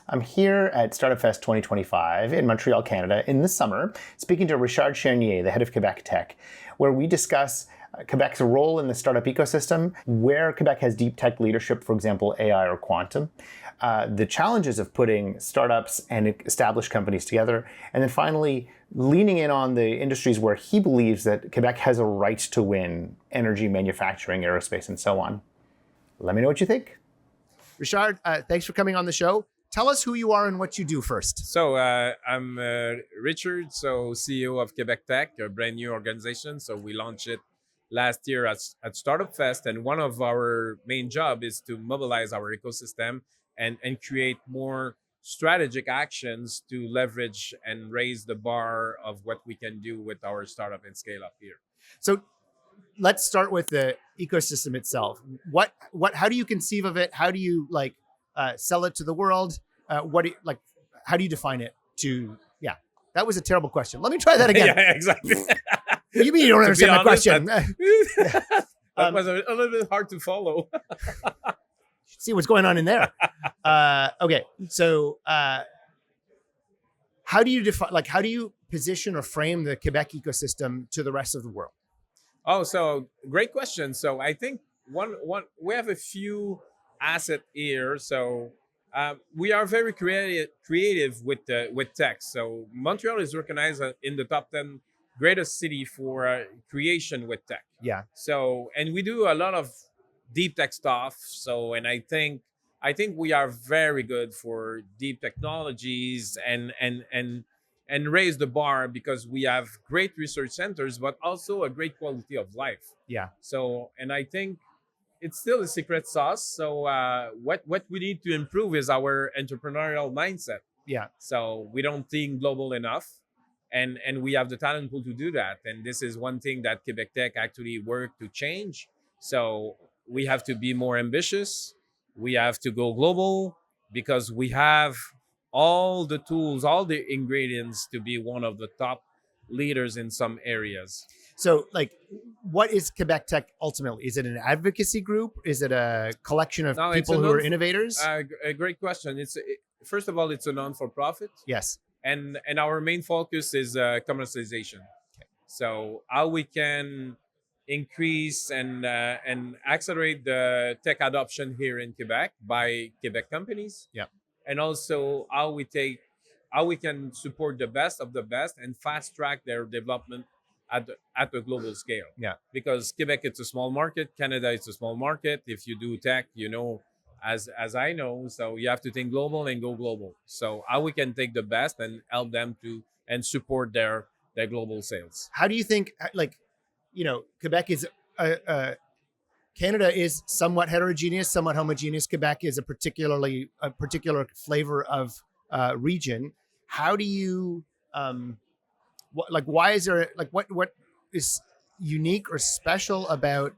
I'm here at StartupFest 2025 in Montreal, Canada in the summer, speaking to Richard Chénier, the head of Québec Tech, where we discuss Quebec's role in the startup ecosystem, where Quebec has deep tech leadership, for example, AI or quantum, the challenges of putting startups and established companies together, and then finally, leaning in on the industries where he believes that Quebec has a right to win: energy, manufacturing, aerospace, and so on. Let me know what you think. Richard, thanks for coming on the show. Tell us who you are and what you do first. So I'm Richard, CEO of Québec Tech, a brand new organization. So we launched it last year at StartupFest, and one of our main job is to mobilize our ecosystem and create more strategic actions to leverage and raise the bar of what we can do with our startup and scale up here. So let's start with the ecosystem itself. How do you conceive of it? How do you sell it to the world? How do you define it? That was a terrible question. Let me try that again. Yeah, exactly. What do you mean you don't understand my question? That was a little bit hard to follow. See what's going on in there. Okay, so how do you define? How do you position or frame the Quebec ecosystem to the rest of the world? Oh, so great question. So I think one we have a few assets here. So we are very creative with tech. So Montreal is recognized in the top 10 greatest city for creation with tech. Yeah. So, and we do a lot of deep tech stuff. So, and I think we are very good for deep technologies and raise the bar because we have great research centers, but also a great quality of life. Yeah. So, and I think it's still a secret sauce. So what we need to improve is our entrepreneurial mindset. Yeah. So we don't think global enough, and we have the talent pool to do that. And this is one thing that Quebec Tech actually worked to change. So we have to be more ambitious. We have to go global because we have all the tools, all the ingredients to be one of the top leaders in some areas. So, what is Quebec Tech ultimately? Is it an advocacy group? Is it a collection of people who are innovators? A great question. First of all, it's a non-for-profit. Yes. And our main focus is commercialization. Okay. So how we can increase and accelerate the tech adoption here in Quebec by Quebec companies. Yeah. And also how we can support the best of the best and fast track their development at a global scale. Yeah. Because Quebec, it's a small market. Canada, it's a small market. If you do tech, as I know, so you have to think global and go global. So how we can take the best and help them to and support their global sales. How do you think, Quebec is, Canada is somewhat heterogeneous, somewhat homogeneous. Quebec is a particular flavor of region. How do you, why is there, what is unique or special about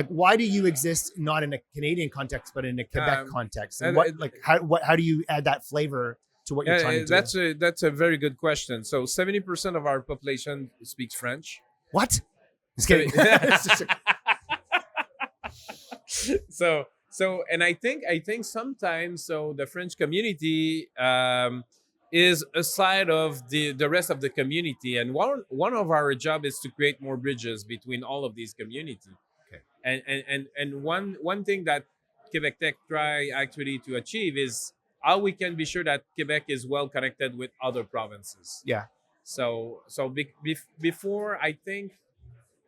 why do you exist not in a Canadian context, but in a Quebec context? And how do you add that flavor to what you're trying to do? That's a very good question. So 70% of our population speaks French. What? Just kidding. So, and I think sometimes the French community is a side of the rest of the community, and one of our job is to create more bridges between all of these communities. Okay. And one thing that Quebec Tech try actually to achieve is how we can be sure that Quebec is well connected with other provinces. Yeah. So before, I think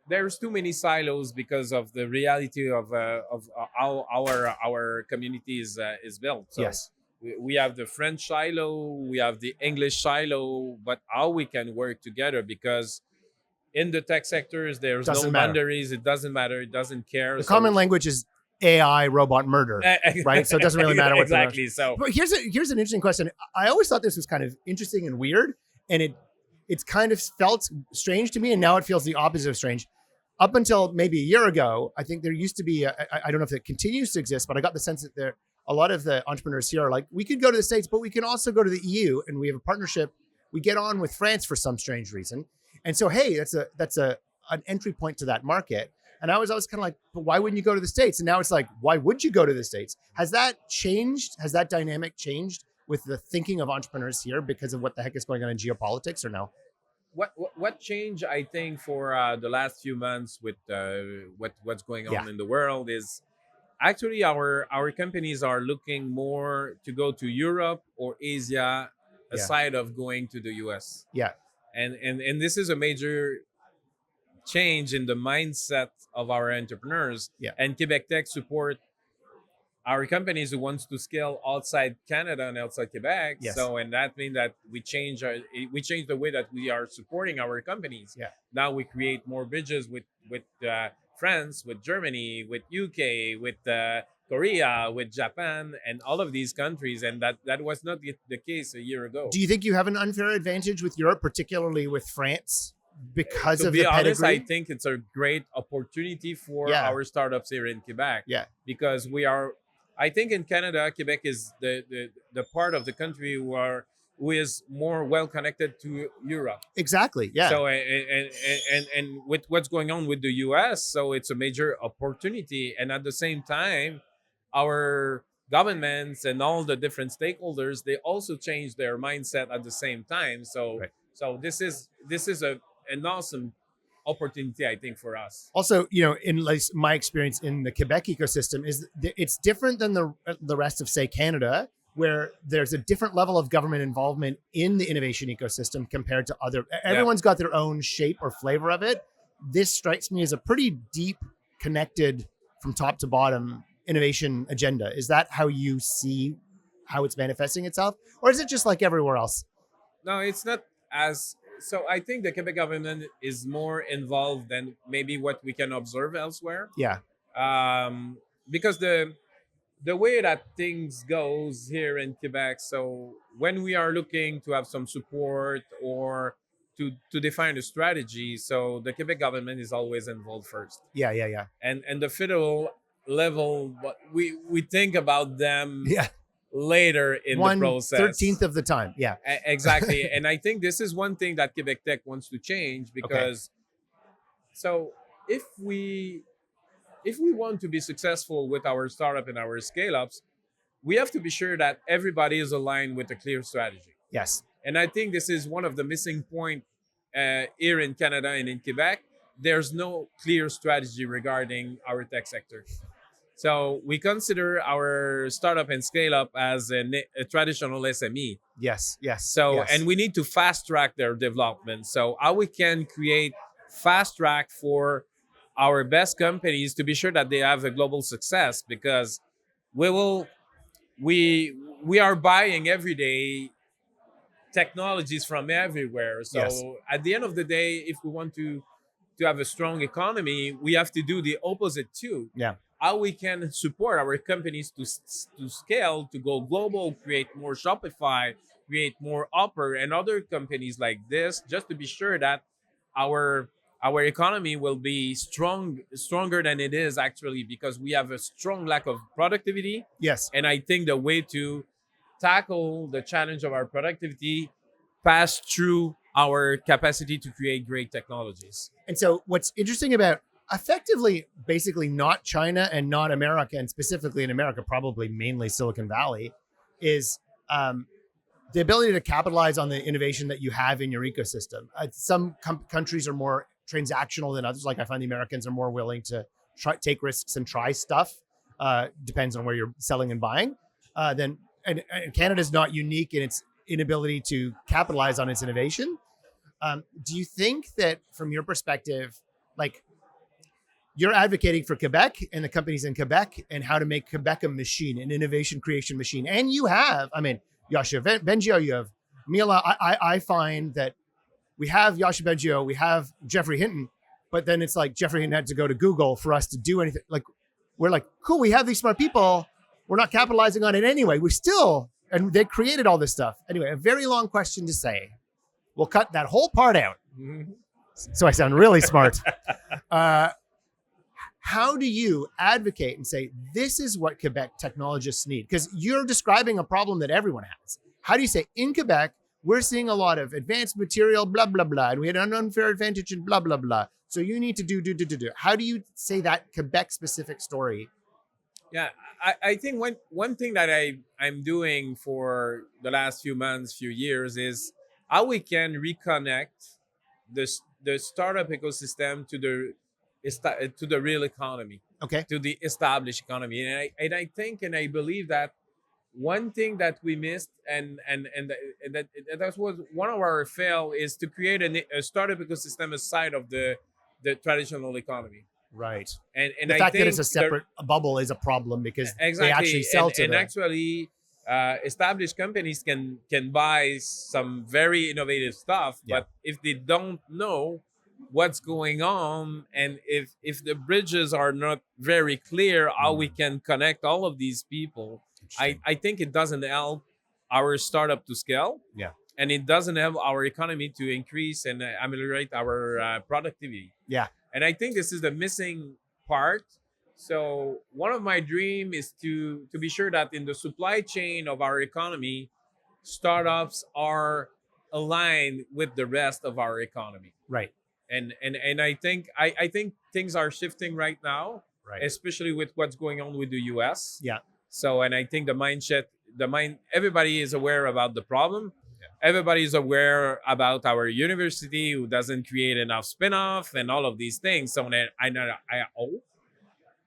there's too many silos because of the reality of how our community is built. So yes. We have the French silo, we have the English silo, but how we can work together, because in the tech sectors, there's no boundaries. It doesn't matter. It doesn't care. The common language is AI, robot, murder, right? So it doesn't really matter what exactly. So, but here's an interesting question. I always thought this was kind of interesting and weird, and it's kind of felt strange to me, and now it feels the opposite of strange. Up until maybe a year ago, I think there used to be, I don't know if it continues to exist, but I got the sense that a lot of the entrepreneurs here are like, we could go to the States, but we can also go to the EU, and we have a partnership. We get on with France for some strange reason. And so, hey, that's an entry point to that market. And I was always kind of like, but why wouldn't you go to the States? And now it's like, why would you go to the States? Has that changed? Has that dynamic changed with the thinking of entrepreneurs here because of what the heck is going on in geopolitics, or no? What changed, I think, for the last few months with what's going Yeah, on in the world is actually our companies are looking more to go to Europe or Asia yeah, aside of going to the US. yeah, And this is a major change in the mindset of our entrepreneurs. yeah. And Quebec Tech support our companies who wants to scale outside Canada and outside Quebec. Yes. So, and that means that we change the way that we are supporting our companies. Yeah. Now we create more bridges with France, with Germany, with UK, with Korea, with Japan, and all of these countries. And that was not the case a year ago. Do you think you have an unfair advantage with Europe, particularly with France, because To of be the honest, pedigree? I think it's a great opportunity for Yeah. our startups here in Quebec. Yeah. Because I think in Canada, Quebec is the part of the country who is more well connected to Europe. Exactly. Yeah. So and with what's going on with the US, so it's a major opportunity. And at the same time, our governments and all the different stakeholders, they also change their mindset at the same time. So Right. so this is an awesome opportunity, I think, for us. Also, in like my experience in the Quebec ecosystem is it's different than the rest of, say, Canada, where there's a different level of government involvement in the innovation ecosystem compared to other. Everyone's got their own shape or flavor of it. This strikes me as a pretty deep, connected from top to bottom innovation agenda. Is that how you see how it's manifesting itself, or is it just like everywhere else? No, it's not as so. I think the Quebec government is more involved than maybe what we can observe elsewhere. Yeah. Because the way that things goes here in Quebec, so when we are looking to have some support or to define a strategy, so the Quebec government is always involved first. Yeah. Yeah. Yeah. And the federal level, but we think about them Yeah. later in the process. 1/13 of the time. Yeah. Exactly. And I think this is one thing that Quebec Tech wants to change because so if we want to be successful with our startup and our scale ups, we have to be sure that everybody is aligned with a clear strategy. Yes. And I think this is one of the missing point here in Canada and in Quebec. There's no clear strategy regarding our tech sector. So we consider our startup and scale up as a traditional SME. Yes. Yes. So, yes. and we need to fast track their development. So how we can create fast track for our best companies to be sure that they have a global success, because we are buying every day technologies from everywhere. So Yes. at the end of the day, if we want to have a strong economy, we have to do the opposite too. Yeah. How we can support our companies to scale, to go global, create more Shopify, create more Upper and other companies like this, just to be sure that our economy will be stronger than it is actually, because we have a strong lack of productivity. Yes. And I think the way to tackle the challenge of our productivity pass through our capacity to create great technologies. And so what's interesting about effectively basically not China and not America, and specifically in America, probably mainly Silicon Valley, is the ability to capitalize on the innovation that you have in your ecosystem. Some countries are more transactional than others. Like I find the Americans are more willing to take risks and try stuff. Depends on where you're selling and buying. And Canada's not unique in its inability to capitalize on its innovation. Do you think that from your perspective, like you're advocating for Quebec and the companies in Quebec and how to make Quebec a machine, an innovation creation machine? And you have, Yoshua Bengio, you have Mila. I find that we have Yoshua Bengio, we have Jeffrey Hinton, but then it's like Jeffrey Hinton had to go to Google for us to do anything. Like we're like, cool, we have these smart people. We're not capitalizing on it anyway. And they created all this stuff. Anyway, a very long question to say. We'll cut that whole part out. Mm-hmm. So I sound really smart. How do you advocate and say, this is what Quebec technologists need? Because you're describing a problem that everyone has. How do you say, in Quebec, we're seeing a lot of advanced material, blah, blah, blah, and we had an unfair advantage in blah, blah, blah. So you need to do. How do you say that Quebec-specific story Yeah, I think one thing that I'm doing for the last few months, few years is how we can reconnect the startup ecosystem to to the real economy, Okay. to the established economy, and I think and I believe that one thing that we missed and that was one of our fail is to create a startup ecosystem aside of the traditional economy, Right. and The I fact that it's think a separate bubble is a problem because they actually exactly, sell to and the. actually, established companies can buy some very innovative stuff, Yeah. but if they don't know what's going on, and if the bridges are not very clear, how we can connect all of these people, Interesting. I think it doesn't help our startup to scale, Yeah. and it doesn't help our economy to increase and ameliorate our productivity. Yeah. And I think this is the missing part. So one of my dream is to be sure that in the supply chain of our economy, startups are aligned with the rest of our economy. Right. And I think things are shifting right now, Right. especially with what's going on with the US. Yeah. So, and I think everybody is aware about the problem. Everybody is aware about our university who doesn't create enough spin-off and all of these things. So I hope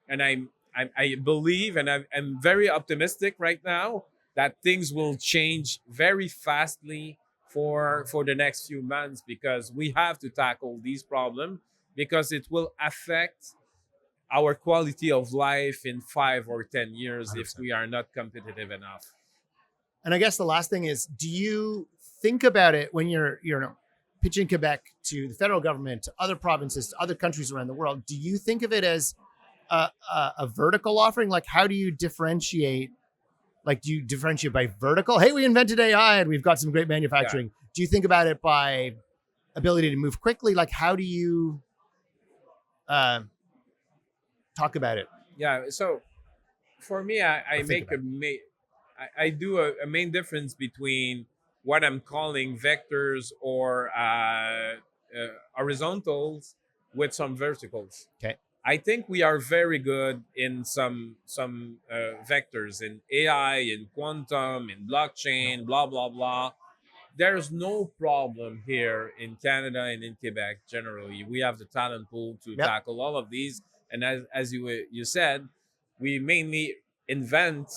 and I believe and I'm very optimistic right now that things will change very fastly for the next few months, because we have to tackle these problems, because it will affect our quality of life in 5 or 10 years if 100%. we are not competitive enough. And I guess the last thing is, do you think about it when you're pitching Quebec to the federal government, to other provinces, to other countries around the world? Do you think of it as a vertical offering? Like, how do you differentiate? Like, do you differentiate by vertical? Hey, we invented AI and we've got some great manufacturing. Yeah. Do you think about it by ability to move quickly? Like, how do you talk about it? Yeah. So for me, I do a main difference between what I'm calling vectors or horizontals with some verticals. Okay. I think we are very good in some vectors in AI, in quantum, in blockchain, blah blah blah. There's no problem here in Canada and in Quebec. Generally, we have the talent pool to tackle all of these. And as you said, we mainly invent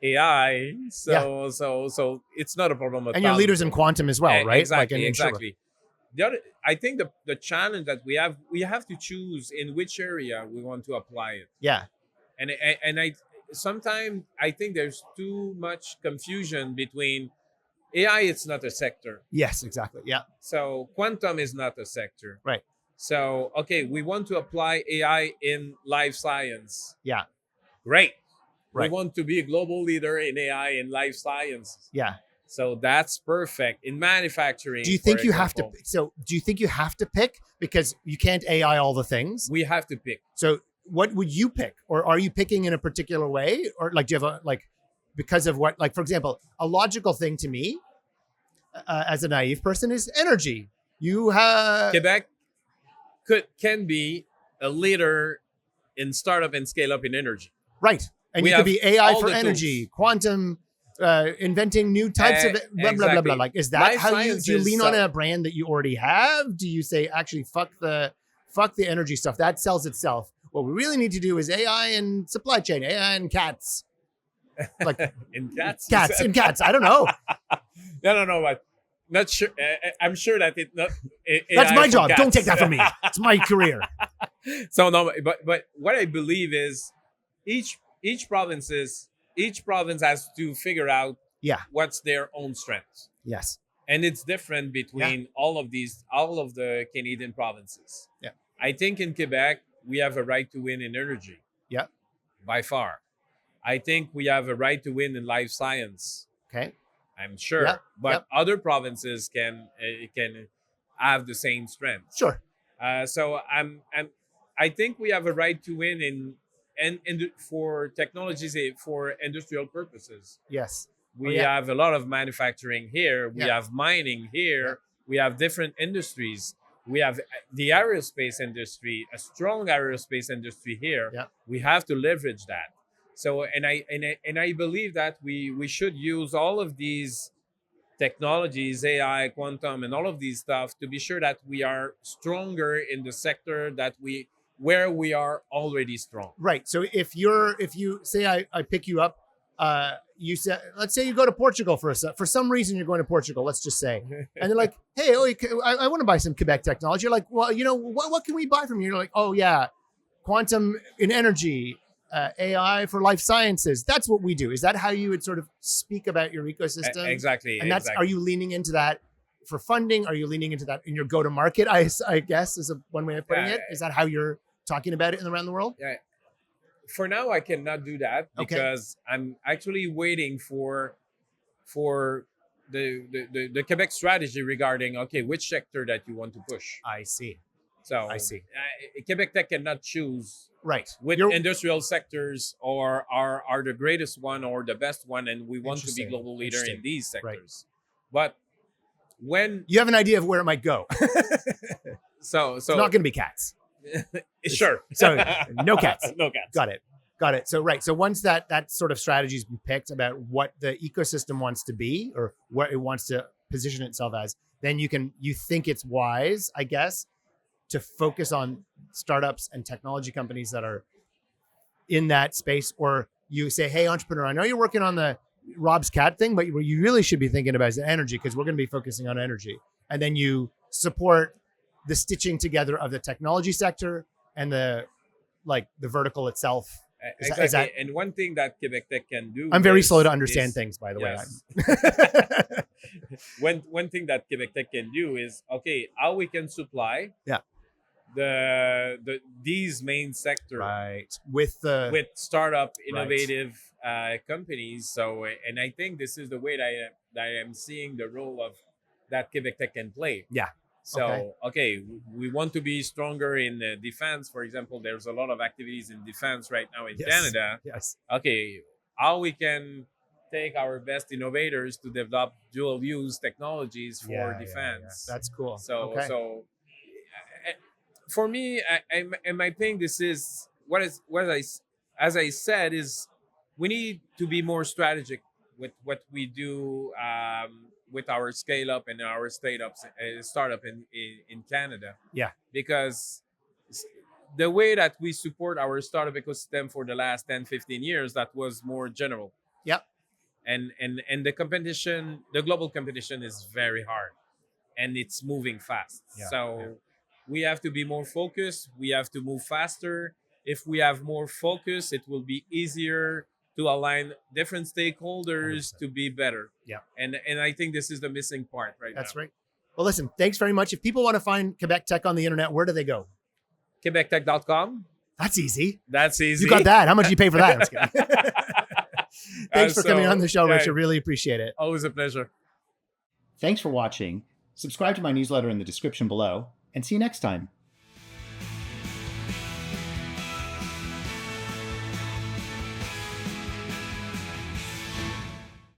AI, so it's not a problem. And you're leaders in quantum as well, right? Exactly, exactly. I think the challenge that we have to choose in which area we want to apply it. Yeah. And I sometimes I think there's too much confusion between AI. It's not a sector. Yes, exactly. Yeah. So quantum is not a sector. Right. So okay, we want to apply AI in life science. Yeah. Great. Right. We want to be a global leader in AI in life sciences. Yeah. So that's perfect in manufacturing. Do you think you have to? So do you think you have to pick, because you can't AI all the things? We have to pick. So what would you pick, or are you picking in a particular way, or like do you have because of what? Like, for example, a logical thing to me, as a naive person, is energy. You have Quebec can be a leader in startup and scale up in energy. Right, and you could be AI for energy, quantum. Inventing new types of blah, blah, blah, blah. Like, is that life how do you lean on a brand that you already have? Do you say, actually, fuck the energy stuff, that sells itself? What we really need to do is AI and supply chain, AI and cats. Like in cats? Cats. I don't know. No, but not sure. I'm sure that it not. That's my job. Cats. Don't take that from me. It's my career. So no, but what I believe is each province has to figure out what's their own strengths. Yes. And it's different between all of the Canadian provinces. Yeah. I think in Quebec, we have a right to win in energy. Yeah. By far. I think we have a right to win in life science. Okay. I'm sure. Yeah. But other provinces can have the same strength. Sure. So I think we have a right to win in for technologies for industrial purposes. Yes. We have a lot of manufacturing here. We have mining here. Yeah. We have different industries. We have the aerospace industry, a strong aerospace industry here. Yeah. We have to leverage that. So and I believe that we should use all of these technologies, AI, quantum, and all of these stuff to be sure that we are stronger in the sector where we are already strong. Right. So if you say I pick you up, you say, let's say you go to Portugal for some reason you're going to Portugal, let's just say, and they're like, hey, I want to buy some Quebec technology. You're like, well, what can we buy from you? You're like, oh yeah, quantum in energy, AI for life sciences. That's what we do. Is that how you would sort of speak about your ecosystem? Exactly. And that's, are you leaning into that for funding? Are you leaning into that in your go-to-market? I guess is one way of putting it. Is that how you're talking about it around the world? Yeah. For now, I cannot do that because I'm actually waiting for the Quebec strategy regarding which sector that you want to push. I see. So I see. Quebec Tech cannot choose which industrial sectors are the greatest one or the best one, and we want to be global leader in these sectors. But when you have an idea of where it might go, so it's not going to be cats. Sure. So no cats. No cats. Got it. So so once that sort of strategy has been picked about what the ecosystem wants to be or what it wants to position itself as, then you think it's wise, I guess, to focus on startups and technology companies that are in that space. Or you say, hey, entrepreneur, I know you're working on the Rob's cat thing, but what you really should be thinking about is the energy, because we're going to be focusing on energy. And then you support the stitching together of the technology sector and the vertical itself. Exactly. And one thing that Quebec Tech can do. I'm very slow to understand things, by the way. One thing that Quebec Tech can do is how we can supply these main sectors with startup innovative companies. So and I think this is the way that I am seeing the role of that Quebec Tech can play. Yeah. So, we want to be stronger in defense. For example, there's a lot of activities in defense right now in Canada. Yes. How we can take our best innovators to develop dual use technologies for defense. Yeah. That's cool. So for me, I think this is as I said, is we need to be more strategic with what we do with our scale up and our startup in Canada. Yeah. Because the way that we support our startup ecosystem for the last 10, 15 years, that was more general. Yep. And the global competition is very hard and it's moving fast. Yeah. So we have to be more focused. We have to move faster. If we have more focus, it will be easier to align different stakeholders 100%. To be better. Yeah. And I think this is the missing part now. That's right. Well, listen, thanks very much. If people want to find Quebec Tech on the internet, where do they go? QuebecTech.com. That's easy. You got that. How much do you pay for that? I'm just kidding. Thanks for coming on the show, Richard. Really appreciate it. Always a pleasure. Thanks for watching. Subscribe to my newsletter in the description below, and see you next time.